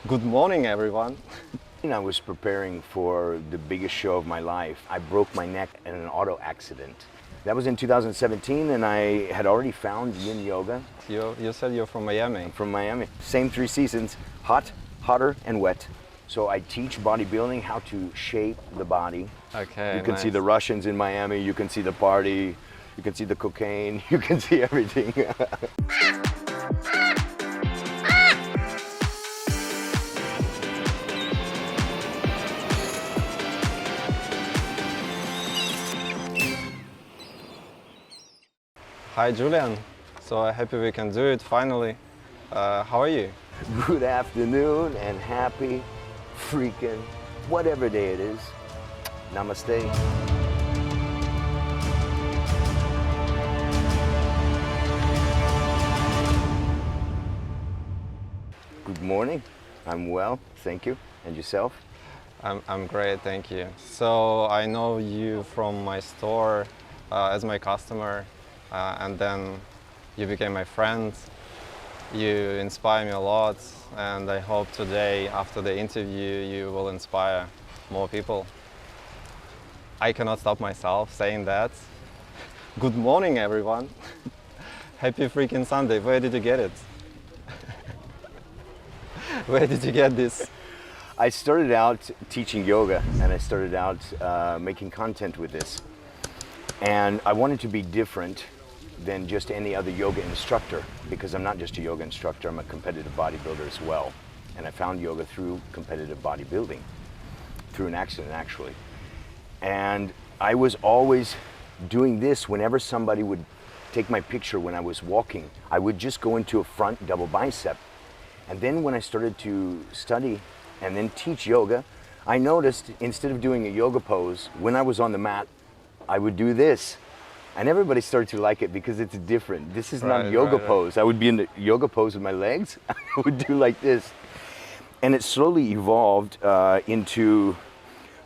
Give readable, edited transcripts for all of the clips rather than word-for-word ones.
Good morning, everyone. I was preparing for the biggest show of my life. I broke my neck in an auto accident. That was in 2017, and I had already found yin yoga. You said you're from Miami. From Miami. Same 3 seasons, hot, hotter, and wet. So I teach bodybuilding, how to shape the body. Okay, You can see nice. the Russians in Miami, you can see the party, you can see the cocaine, you can see everything. Hi, Julian. So happy we can do it finally. How are you? Good afternoon and happy freaking whatever day it is. Namaste. Good morning. I'm well, thank you. And yourself? I'm great, thank you. So I know you from my store as my customer, and then you became my friend. You inspire me a lot, and I hope today, after the interview, you will inspire more people. I cannot stop myself saying that. Good morning, everyone. Happy freaking Sunday. Where did you get it? Where did you get this? I started out teaching yoga, and I started out making content with this. And I wanted to be different than just any other yoga instructor, because I'm not just a yoga instructor, I'm a competitive bodybuilder as well. And I found yoga through competitive bodybuilding, through an accident actually. And I was always doing this whenever somebody would take my picture when I was walking. I would just go into a front double bicep. And then when I started to study and then teach yoga, I noticed instead of doing a yoga pose, when I was on the mat, I would do this. And everybody started to like it because it's different. This is not yoga pose. I would be in the yoga pose with my legs. I would do like this. And it slowly evolved into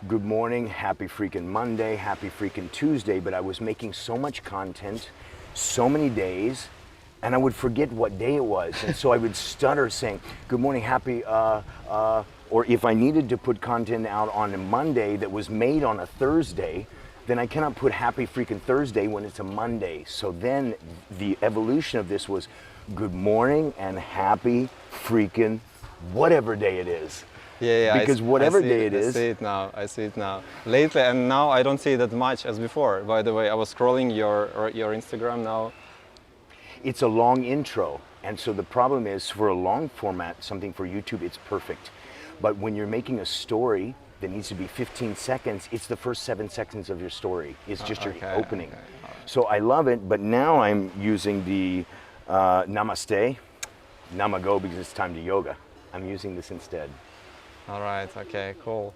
good morning, happy freaking Monday, happy freaking Tuesday. But I was making so much content, so many days, and I would forget what day it was. And so I would stutter saying, good morning, happy, or if I needed to put content out on a Monday that was made on a Thursday, then I cannot put happy freaking Thursday when it's a Monday. So then the evolution of this was good morning and happy freaking whatever day it is. Yeah, because whatever day it is. I see it now. Lately, and now I don't see it that much as before. By the way, I was scrolling your Instagram now. It's a long intro. And so the problem is, for a long format, something for YouTube, it's perfect. But when you're making a story that needs to be 15 seconds, it's the first 7 seconds of your story. It's just your opening. Okay. So I love it, but now I'm using the Namaste, Namago, because it's time to yoga. I'm using this instead. All right, okay, cool.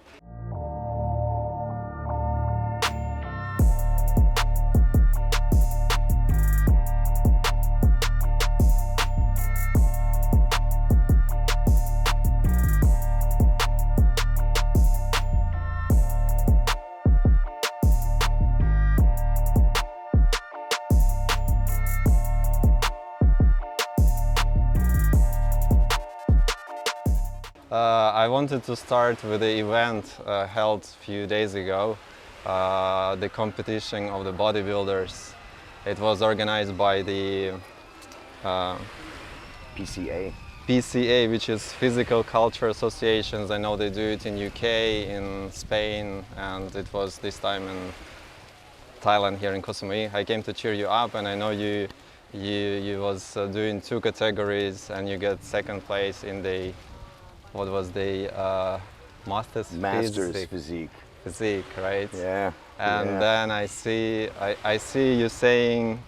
I wanted to start with the event held a few days ago, the competition of the bodybuilders. It was organized by the PCA, which is Physical Culture Associations. I know they do it in UK, in Spain, and it was this time in Thailand, here in Koh Samui. I came to cheer you up, and I know you was doing 2 categories, and you get 2nd place in the, what was the Masters Physique. Physique, right? Yeah. And then I see you saying,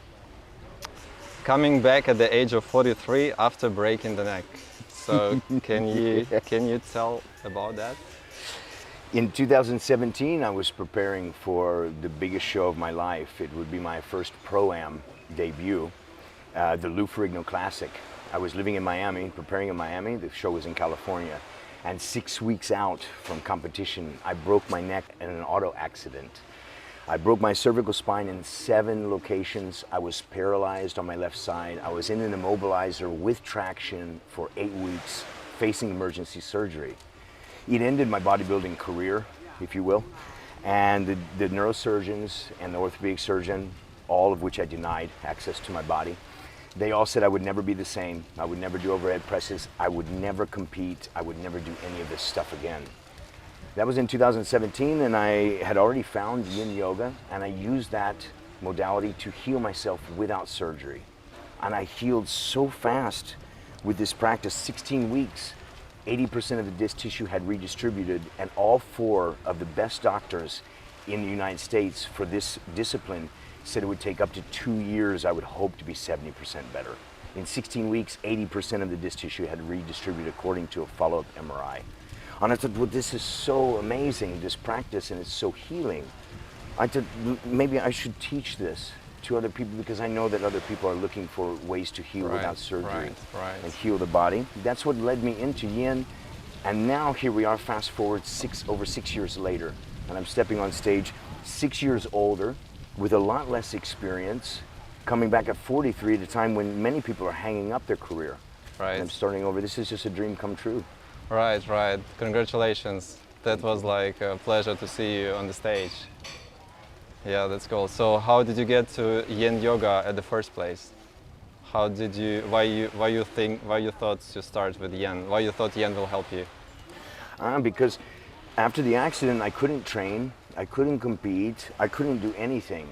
coming back at the age of 43 after breaking the neck. So can you tell about that? In 2017, I was preparing for the biggest show of my life. It would be my first Pro-Am debut, the 𝐤𝐴𝐻 Classic. I was living in Miami, preparing in Miami. The show was in California. And 6 weeks out from competition, I broke my neck in an auto accident. I broke my cervical spine in 7 locations. I was paralyzed on my left side. I was in an immobilizer with traction for 8 weeks, facing emergency surgery. It ended my bodybuilding career, if you will, and the neurosurgeons and the orthopedic surgeon, all of which I denied access to my body, they all said I would never be the same. I would never do overhead presses. I would never compete. I would never do any of this stuff again. That was in 2017, and I had already found Yin Yoga, and I used that modality to heal myself without surgery. And I healed so fast with this practice, 16 weeks, 80% of the disc tissue had redistributed, and all 4 of the best doctors in the United States for this discipline said it would take up to 2 years. I would hope to be 70% better. In 16 weeks, 80% of the disc tissue had redistributed according to a follow-up MRI. And I thought, well, this is so amazing, this practice, and it's so healing. I thought, maybe I should teach this to other people, because I know that other people are looking for ways to heal without surgery and heal the body. That's what led me into Yin. And now here we are, fast forward over 6 years later, and I'm stepping on stage 6 years older, with a lot less experience, coming back at 43 at a time when many people are hanging up their career. Right. And I'm starting over. This is just a dream come true. Right, right. Congratulations. That was like a pleasure to see you on the stage. Yeah, that's cool. So how did you get to Yin Yoga at the first place? How did you, why you thought to start with Yin? Why you thought Yin will help you? Because after the accident, I couldn't train. I couldn't compete, I couldn't do anything.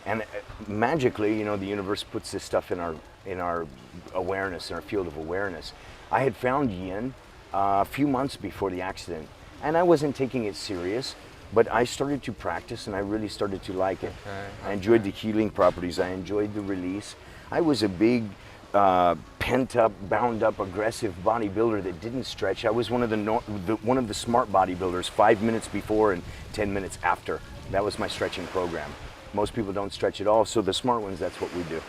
And magically, you know, the universe puts this stuff in our awareness, in our field of awareness. I had found Yin a few months before the accident, and I wasn't taking it serious, but I started to practice and I really started to like it. I enjoyed the healing properties, I enjoyed the release. I was a big, pent-up, bound-up, aggressive bodybuilder that didn't stretch. I was one of the smart bodybuilders, 5 minutes before and 10 minutes after. That was my stretching program. Most people don't stretch at all, so the smart ones, that's what we do.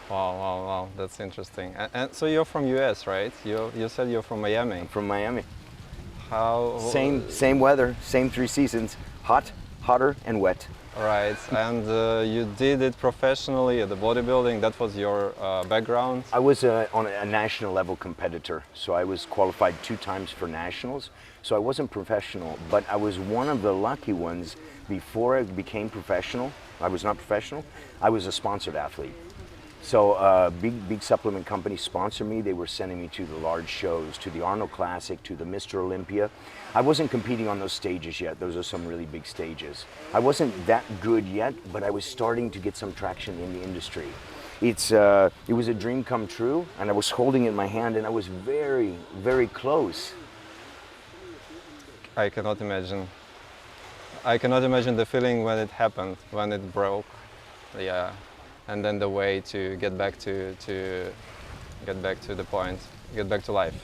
Wow, wow, wow, that's interesting. And so you're from US, right? You said you're from Miami. I'm from Miami. How? Same weather, same 3 seasons, hot, hotter, and wet. Right, and you did it professionally at the bodybuilding. That was your background? I was on a national level competitor, so I was qualified 2 times for nationals. So I wasn't professional, but I was one of the lucky ones. Before I became professional, I was not professional, I was a sponsored athlete. So big supplement companies sponsored me. They were sending me to the large shows, to the Arnold Classic, to the Mr. Olympia. I wasn't competing on those stages yet. Those are some really big stages. I wasn't that good yet, but I was starting to get some traction in the industry. It was a dream come true, and I was holding it in my hand, and I was very, very close. I cannot imagine. I cannot imagine the feeling when it happened, when it broke. Yeah. And then the way to get back to the point, get back to life,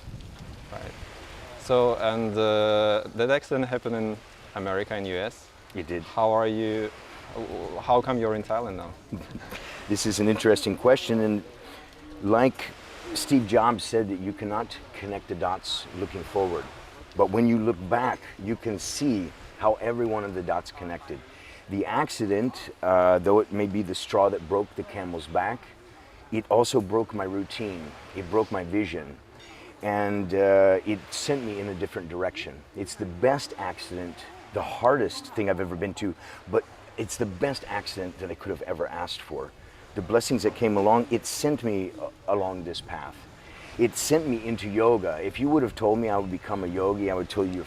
right? So, and that accident happened in America, in US. It did. How are you? How come you're in Thailand now? This is an interesting question, and like Steve Jobs said, that you cannot connect the dots looking forward, but when you look back, you can see how every one of the dots connected. The accident, though it may be the straw that broke the camel's back, it also broke my routine. It broke my vision. And it sent me in a different direction. It's the best accident, the hardest thing I've ever been to, but it's the best accident that I could have ever asked for. The blessings that came along, it sent me along this path. It sent me into yoga. If you would have told me I would become a yogi, I would tell you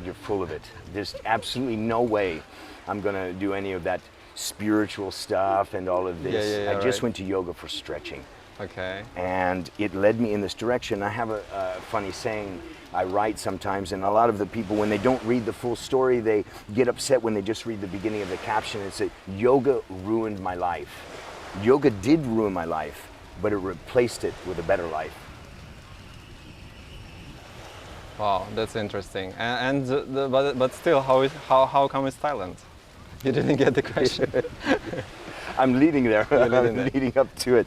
you're full of it. There's absolutely no way I'm gonna do any of that spiritual stuff and all of this. I just went to yoga for stretching. Okay. And it led me in this direction. I have a funny saying I write sometimes, and a lot of the people, when they don't read the full story, they get upset when they just read the beginning of the caption and say, yoga ruined my life. Yoga did ruin my life, but it replaced it with a better life. Wow, that's interesting. But still, how come it's Thailand? You didn't get the question. I'm leading there. I'm leading up to it.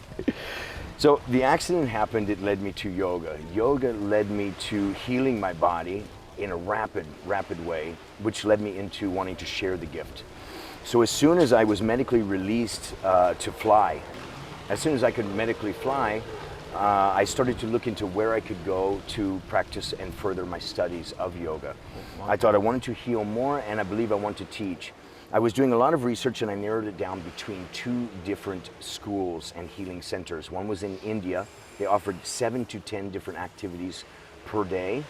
So the accident happened, it led me to yoga. Yoga led me to healing my body in a rapid way, which led me into wanting to share the gift. So as soon as I was medically released to fly, as soon as I could medically fly, I started to look into where I could go to practice and further my studies of yoga. I thought I wanted to heal more, and I believe I want to teach. I was doing a lot of research, and I narrowed it down between 2 different schools and healing centers. One was in India. They offered 7 to 10 different activities per day,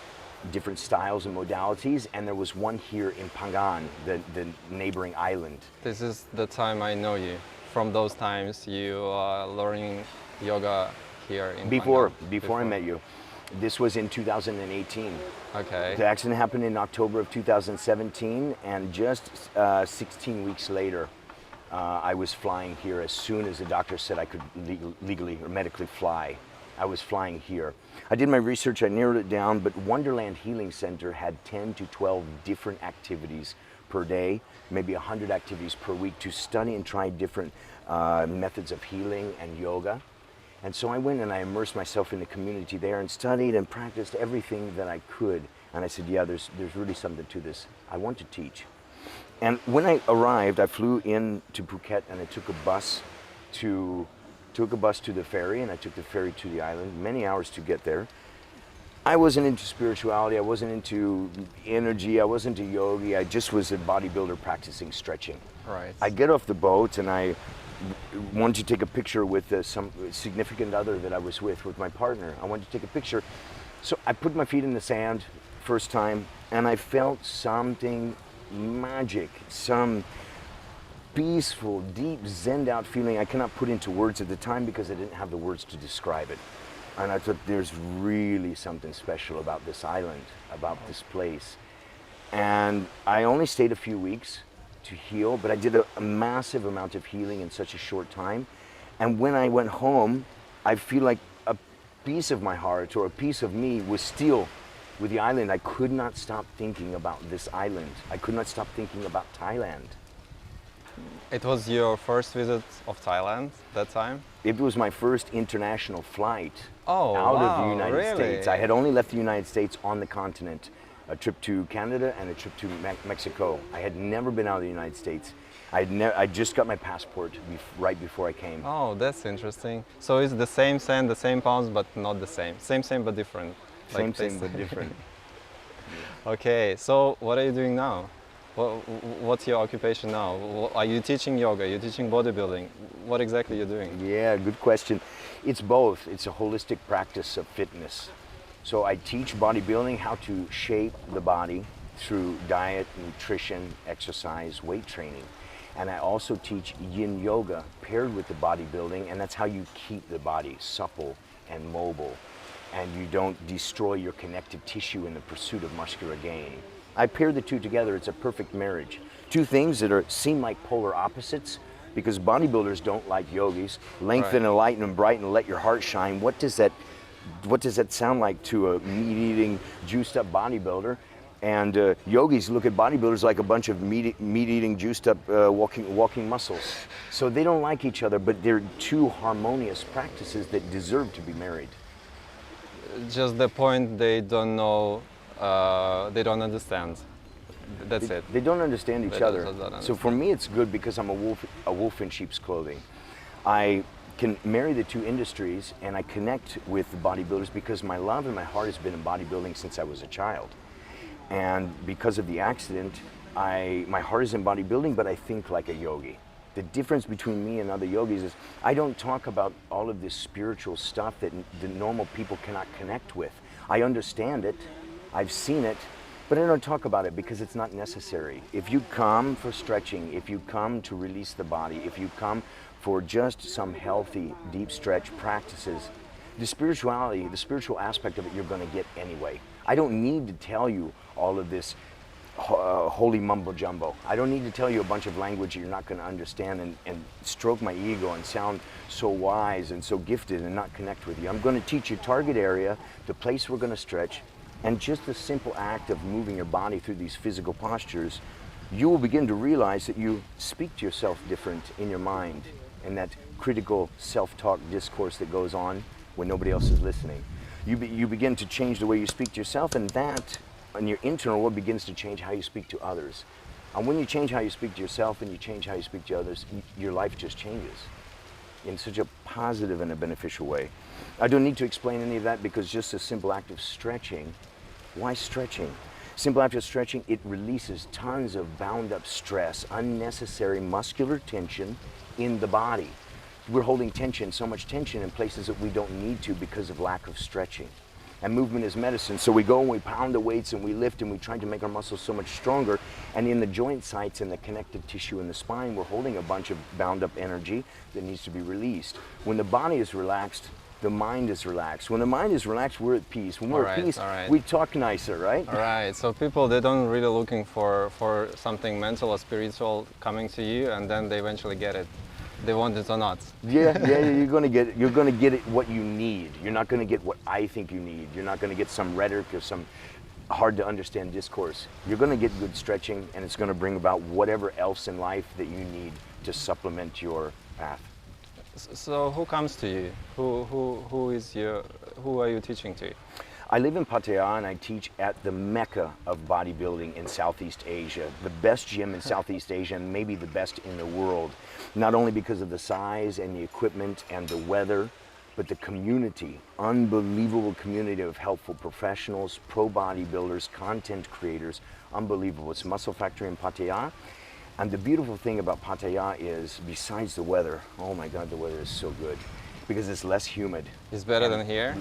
different styles and modalities, and there was one here in Pangan, the neighboring island. This is the time I know you. From those times you are learning yoga here in Before Pangan. I met you. This was in 2018. Okay. The accident happened in October of 2017, and just 16 weeks later, I was flying here as soon as the doctor said I could legally or medically fly. I was flying here. I did my research, I narrowed it down, but Wonderland Healing Center had 10 to 12 different activities per day, maybe 100 activities per week to study and try different methods of healing and yoga. And so I went and I immersed myself in the community there and studied and practiced everything that I could. And I said, yeah, there's really something to this. I want to teach. And when I arrived, I flew in to Phuket, and I took a bus to the ferry, and I took the ferry to the island, many hours to get there. I wasn't into spirituality, I wasn't into energy, I wasn't into yogi, I just was a bodybuilder practicing stretching. Right. I get off the boat and I wanted to take a picture with some significant other that I was with my partner. I wanted to take a picture. So I put my feet in the sand first time, and I felt something magic, some peaceful, deep, zenned out feeling I cannot put into words at the time because I didn't have the words to describe it. And I thought, there's really something special about this island, about this place. And I only stayed a few weeks to heal, but I did a massive amount of healing in such a short time. And when I went home, I feel like a piece of my heart or a piece of me was still with the island. I could not stop thinking about this island. I could not stop thinking about Thailand. It was your first visit of Thailand that time? It was my first international flight Oh, out wow, of the United really? States. I had only left the United States on the continent, a trip to Canada and a trip to Mexico. I had never been out of the United States. I just got my passport right before I came. Oh, that's interesting. So it's the same sand, the same pounds, but not the same. Same, but different. Same but different. Okay, so what are you doing now? What's your occupation now? Are you teaching yoga? Are you teaching bodybuilding? What exactly are you doing? Yeah, good question. It's both. It's a holistic practice of fitness. So I teach bodybuilding how to shape the body through diet, nutrition, exercise, weight training. And I also teach yin yoga paired with the bodybuilding, and that's how you keep the body supple and mobile, and you don't destroy your connective tissue in the pursuit of muscular gain. I pair the two together. It's a perfect marriage. Two things that seem like polar opposites, because bodybuilders don't like yogis. Lengthen and lighten and brighten and let your heart shine. What does that sound like to a meat-eating, juiced-up bodybuilder? And yogis look at bodybuilders like a bunch of meat-eating, juiced-up, walking muscles. So they don't like each other, but they're two harmonious practices that deserve to be married. Just the point they don't know, they don't understand. That's it. They don't understand each other. Don't understand. So for me, it's good because I'm a wolf in sheep's clothing. I can marry the two industries, and I connect with the bodybuilders because my love and my heart has been in bodybuilding since I was a child. And because of the accident, my heart is in bodybuilding, but I think like a yogi. The difference between me and other yogis is I don't talk about all of this spiritual stuff that the normal people cannot connect with. I understand it, I've seen it, but I don't talk about it because it's not necessary. If you come for stretching, if you come to release the body, if you come for just some healthy, deep stretch practices, the spirituality, the spiritual aspect of it, you're going to get anyway. I don't need to tell you all of this holy mumbo jumbo. I don't need to tell you a bunch of language you're not going to understand and stroke my ego and sound so wise and so gifted and not connect with you. I'm going to teach you target area, the place we're going to stretch, and just the simple act of moving your body through these physical postures, you will begin to realize that you speak to yourself different in your mind, and that critical self-talk discourse that goes on when nobody else is listening. You begin to change the way you speak to yourself, and that, in your internal world, begins to change how you speak to others. And when you change how you speak to yourself and you change how you speak to others, your life just changes. in such a positive and a beneficial way. I don't need to explain any of that because just a simple act of stretching. Why stretching? Simple act of stretching, it releases tons of bound up stress, unnecessary muscular tension in the body. We're holding tension, so much tension in places that we don't need to because of lack of stretching. And movement is medicine, so we go and we pound the weights and we lift and we try to make our muscles so much stronger. And in the joint sites and the connective tissue in the spine, we're holding a bunch of bound up energy that needs to be released. When the body is relaxed, the mind is relaxed. When the mind is relaxed, we're at peace. When we're at peace, we talk nicer, right? All right. So people, they don't really looking for something mental or spiritual coming to you, and then they eventually get it. They want it or not. Yeah, you're gonna get it what you need. You're not gonna get what I think you need. You're not gonna get some rhetoric or some hard to understand discourse. You're gonna get good stretching, and it's gonna bring about whatever else in life that you need to supplement your path. So who comes to you? Who are you teaching to? I live in Pattaya and I teach at the Mecca of bodybuilding in Southeast Asia, the best gym in Southeast Asia and maybe the best in the world. Not only because of the size and the equipment and the weather, but the community, unbelievable community of helpful professionals, pro bodybuilders, content creators, unbelievable. It's Muscle Factory in Pattaya. And the beautiful thing about Pattaya is, besides the weather, oh my God, the weather is so good because it's less humid. It's better than here?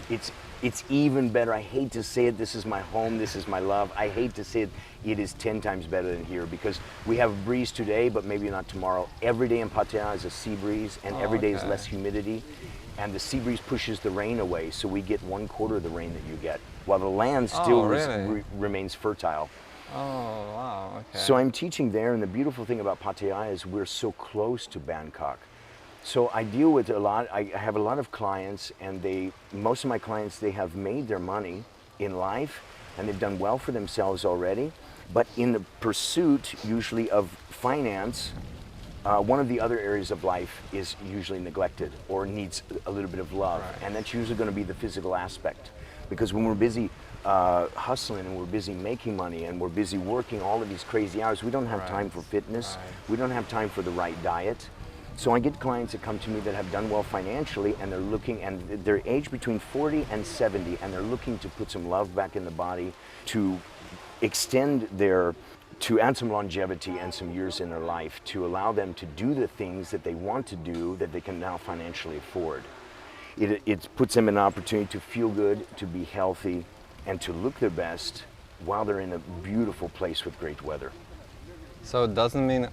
It's even better. I hate to say it, this is my home, this is my love. I hate to say it, it is 10 times better than here because we have a breeze today, but maybe not tomorrow. Every day in Pattaya is a sea breeze and every day is less humidity. And the sea breeze pushes the rain away, so we get 1/4 of the rain that you get, while the land still remains fertile. Oh, wow, okay. So I'm teaching there, and the beautiful thing about Pattaya is we're so close to Bangkok. So I deal with a lot, I have a lot of clients, and most of my clients, they have made their money in life, and they've done well for themselves already, but in the pursuit, usually, of finance, one of the other areas of life is usually neglected or needs a little bit of love, and that's usually going to be the physical aspect. Because when we're busy hustling and we're busy making money and we're busy working all of these crazy hours, we don't have time for fitness, we don't have time for the right diet. So I get clients that come to me that have done well financially and they're looking, and they're aged between 40 and 70, and they're looking to put some love back in the body, to to add some longevity and some years in their life, to allow them to do the things that they want to do that they can now financially afford. It puts them in an opportunity to feel good, to be healthy, and to look their best while they're in a beautiful place with great weather. So it doesn't mean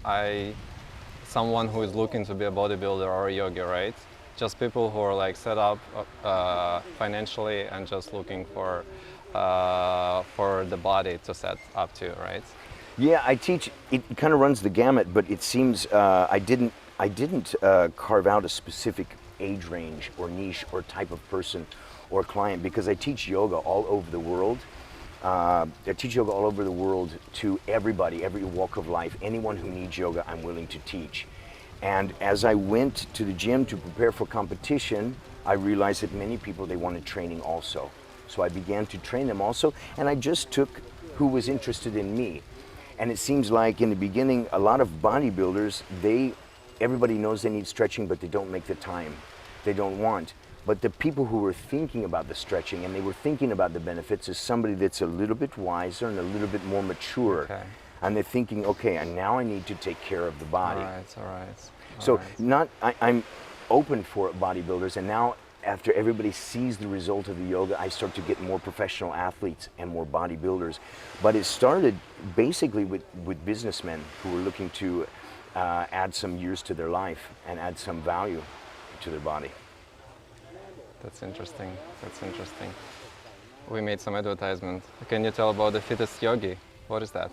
someone who is looking to be a bodybuilder or a yogi, right? Just people who are like set up financially and just looking for the body to set up to, right? Yeah, I teach. It kind of runs the gamut, but it seems I didn't carve out a specific age range or niche or type of person or client, because I teach yoga all over the world. I teach yoga all over the world to everybody, every walk of life. Anyone who needs yoga, I'm willing to teach. And as I went to the gym to prepare for competition, I realized that many people, they wanted training also. So I began to train them also, and I just took who was interested in me. And it seems like in the beginning, a lot of bodybuilders, everybody knows they need stretching, but they don't make the time. They don't want. But the people who were thinking about the stretching and they were thinking about the benefits is somebody that's a little bit wiser and a little bit more mature. Okay. And they're thinking, okay, and now I need to take care of the body. All right. So I'm open for bodybuilders, and now after everybody sees the result of the yoga, I start to get more professional athletes and more bodybuilders. But it started basically with businessmen who were looking to add some years to their life and add some value to their body. That's interesting. We made some advertisement. Can you tell about the fittest yogi? What is that?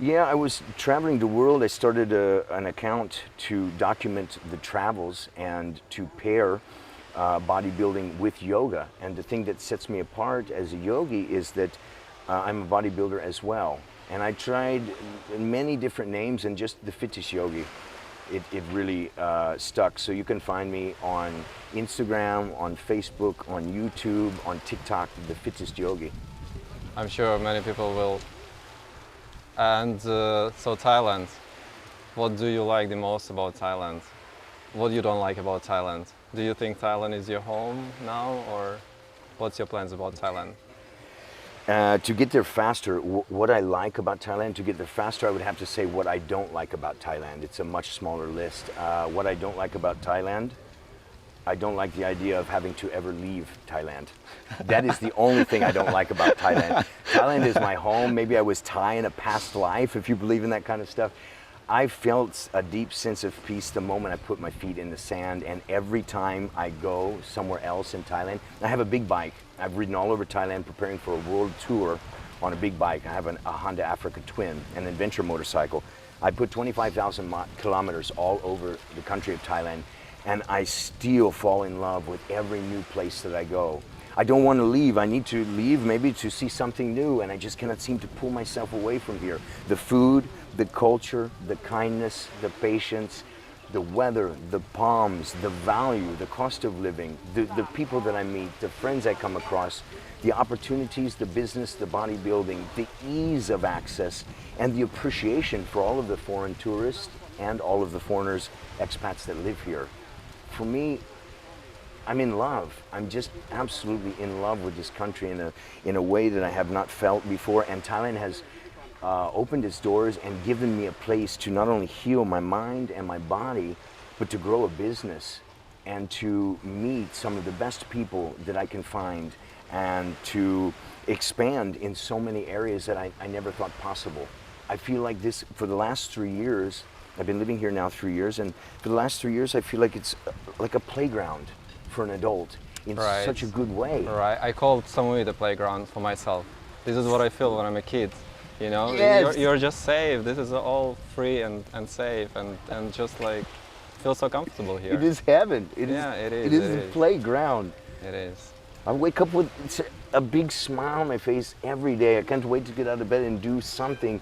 Yeah, I was traveling the world. I started an account to document the travels and to pair bodybuilding with yoga. And the thing that sets me apart as a yogi is that I'm a bodybuilder as well. And I tried many different names, and just the fittest yogi, it really stuck. So you can find me on Instagram, on Facebook, on YouTube, on TikTok, the fittest yogi. I'm sure many people will. And so Thailand, what do you like the most about Thailand? what you don't like about Thailand. Do you think Thailand is your home now, or what's your plans about Thailand? To get there faster, what I like about Thailand, to get there faster, I would have to say what I don't like about Thailand. It's a much smaller list. What I don't like about Thailand, I don't like the idea of having to ever leave Thailand. That is the only thing I don't like about Thailand. Thailand is my home. Maybe I was Thai in a past life, if you believe in that kind of stuff. I felt a deep sense of peace the moment I put my feet in the sand, and every time I go somewhere else in Thailand, I have a big bike. I've ridden all over Thailand preparing for a world tour on a big bike. I have a Honda Africa Twin, an adventure motorcycle. I put 25,000 kilometers all over the country of Thailand, and I still fall in love with every new place that I go. I don't want to leave. I need to leave maybe to see something new, and I just cannot seem to pull myself away from here. The food, the culture, the kindness, the patience, the weather, the palms, the value, the cost of living, the people that I meet, the friends I come across, the opportunities, the business, the bodybuilding, the ease of access, and the appreciation for all of the foreign tourists and all of the foreigners, expats that live here. For me, I'm in love. I'm just absolutely in love with this country in a way that I have not felt before, and Thailand has opened its doors and given me a place to not only heal my mind and my body, but to grow a business and to meet some of the best people that I can find, and to expand in so many areas that I never thought possible. I feel like this, for the last 3 years, I've been living here now 3 years, and for the last 3 years I feel like it's like a playground for an adult in such a good way. Right, I called Samui the playground for myself. This is what I feel when I'm a kid. You know, Yes. you're just safe. This is all free and safe, and just like feel so comfortable here. It is heaven. It is the playground. It is. I wake up with a big smile on my face every day. I can't wait to get out of bed and do something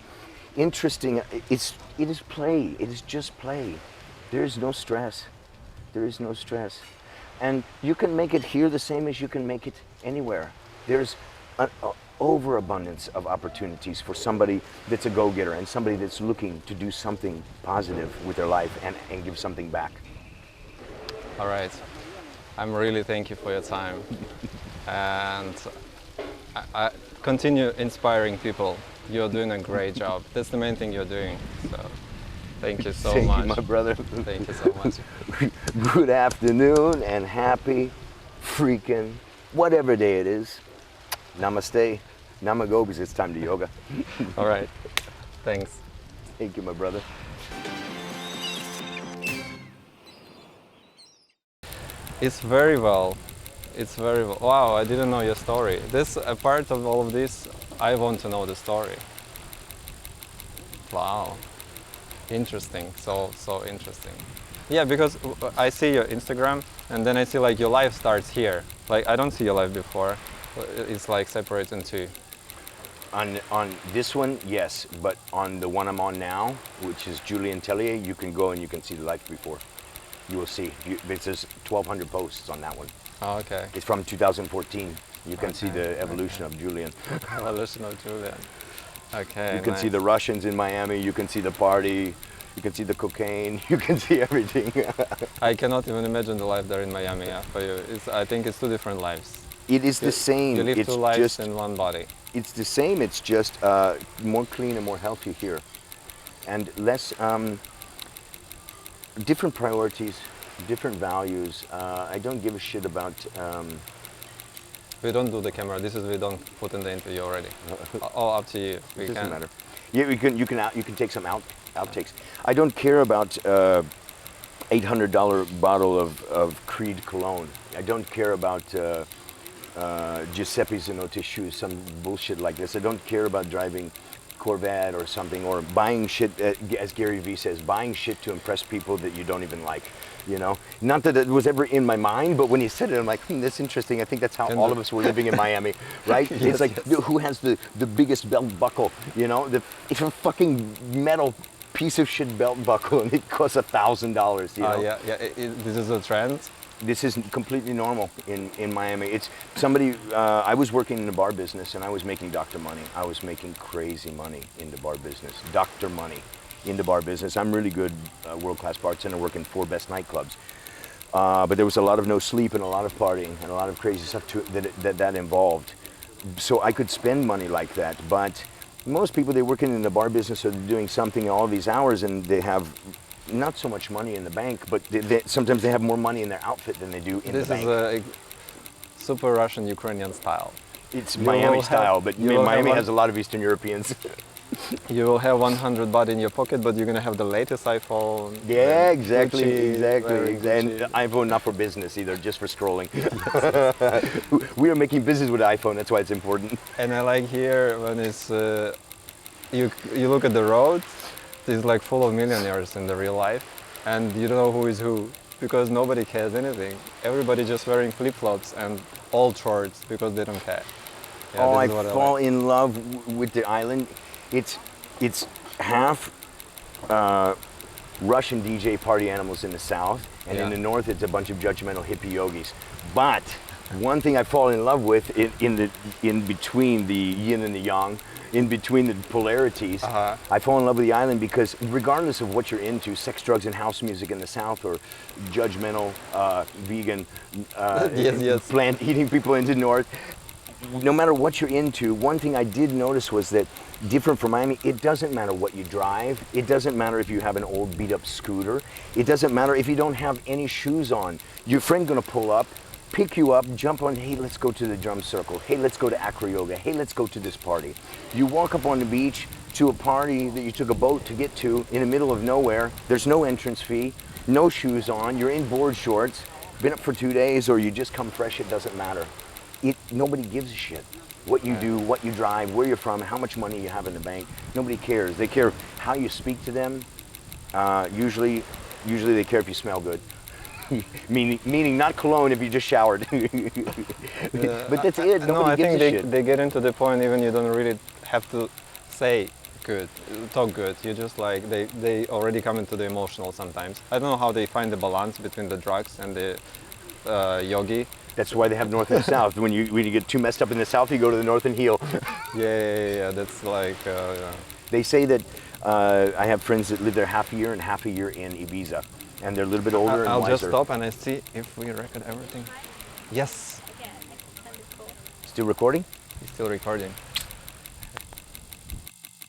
interesting. It is play. It is just play. There is no stress. There is no stress. And you can make it here the same as you can make it anywhere. There's an overabundance of opportunities for somebody that's a go-getter and somebody that's looking to do something positive with their life and give something back. All right. I'm really thank you for your time. And I continue inspiring people. You're doing a great job. That's the main thing you're doing. So thank you so much. Thank you, my brother. Thank you so much. Good afternoon and happy freaking whatever day it is. Namaste. Nama go, because it's time to yoga. All right. Thanks. Thank you, my brother. It's very well. It's very well. Wow, I didn't know your story. This, a part of all of this, I want to know the story. Wow. Interesting. So interesting. Yeah, because I see your Instagram, and then I see like your life starts here. Like I don't see your life before. It's like separated in two. On this one, yes, but on the one I'm on now, which is Julian Tellier, you can go and you can see the life before. You will see. It says 1,200 posts on that one. Oh, okay. It's from 2014. You can see the evolution of Julian. Evolution of Julian. Okay. You can see the Russians in Miami. You can see the party. You can see the cocaine. You can see everything. I cannot even imagine the life there in Miami. Yeah, for you, I think it's two different lives. It is the same. You live it's two lives just, in one body. It's the same. It's just more clean and more healthy here, and less different priorities, different values. I don't give a shit about. We don't do the camera. This is we don't put in the interview already. All up to you. It doesn't matter. Yeah, you can take some outtakes. I don't care about $800 bottle of Creed cologne. I don't care about Giuseppe Zanotti shoes, some bullshit like this. I don't care about driving Corvette or something, or buying shit, as Gary Vee says, buying shit to impress people that you don't even like. You know, not that it was ever in my mind, but when you said it, I'm like, that's interesting. I think that's how all of us were living in Miami, right? Yes, it's like, who has the biggest belt buckle? You know, it's a fucking metal piece of shit belt buckle, and it costs $1,000. You know? Yeah. This is a trend. This is completely normal in Miami. It's somebody. I was working in the bar business, and I was making doctor money. I was making crazy money in the bar business, doctor money. in the bar business. I'm really good world-class bartender working 4 best nightclubs. But there was a lot of no sleep and a lot of partying and a lot of crazy stuff that involved. So I could spend money like that, but most people, they're working in the bar business or doing something all these hours and they have not so much money in the bank, but sometimes they have more money in their outfit than they do in the bank. This is a super Russian Ukrainian style. It's Miami style, but Miami has a lot of Eastern Europeans. You will have 100 baht in your pocket, but you're gonna have the latest iPhone. Yeah, exactly. And iPhone not for business either, just for scrolling. We are making business with iPhone, that's why it's important. And I like here when it's you look at the road, it's like full of millionaires in the real life, and you don't know who is who because nobody cares anything. Everybody just wearing flip-flops and old shorts because they don't care. Yeah, I fall in love with the island. It's half Russian DJ party animals in the south, and in the north it's a bunch of judgmental hippie yogis. But one thing I fall in love with in between the yin and the yang, in between the polarities, I fall in love with the island because regardless of what you're into, sex, drugs, and house music in the south, or judgmental, vegan, plant-eating people in the north, no matter what you're into, one thing I did notice was that different from Miami, it doesn't matter what you drive. It doesn't matter if you have an old beat-up scooter. It doesn't matter if you don't have any shoes on. Your friend's gonna pull up, pick you up, jump on, hey, let's go to the drum circle. Hey, let's go to acro yoga. Hey, let's go to this party. You walk up on the beach to a party that you took a boat to get to in the middle of nowhere. There's no entrance fee, no shoes on. You're in board shorts, been up for 2 days, or you just come fresh, it doesn't matter. Nobody gives a shit what you do, what you drive, where you're from, how much money you have in the bank. Nobody cares. They care how you speak to them. Usually they care if you smell good. meaning not cologne if you just showered. But that's it. Nobody gives a shit. They get into the point even you don't really have to say good, talk good. You just like, they already come into the emotional sometimes. I don't know how they find the balance between the drugs and the yogi. That's why they have north and south. When you get too messed up in the south, you go to the north and heal. Yeah. That's like. They say that I have friends that live there half a year and half a year in Ibiza, and they're a little bit older and I'll wiser. just stop and I see if we record everything. Yes. Still recording? It's still recording.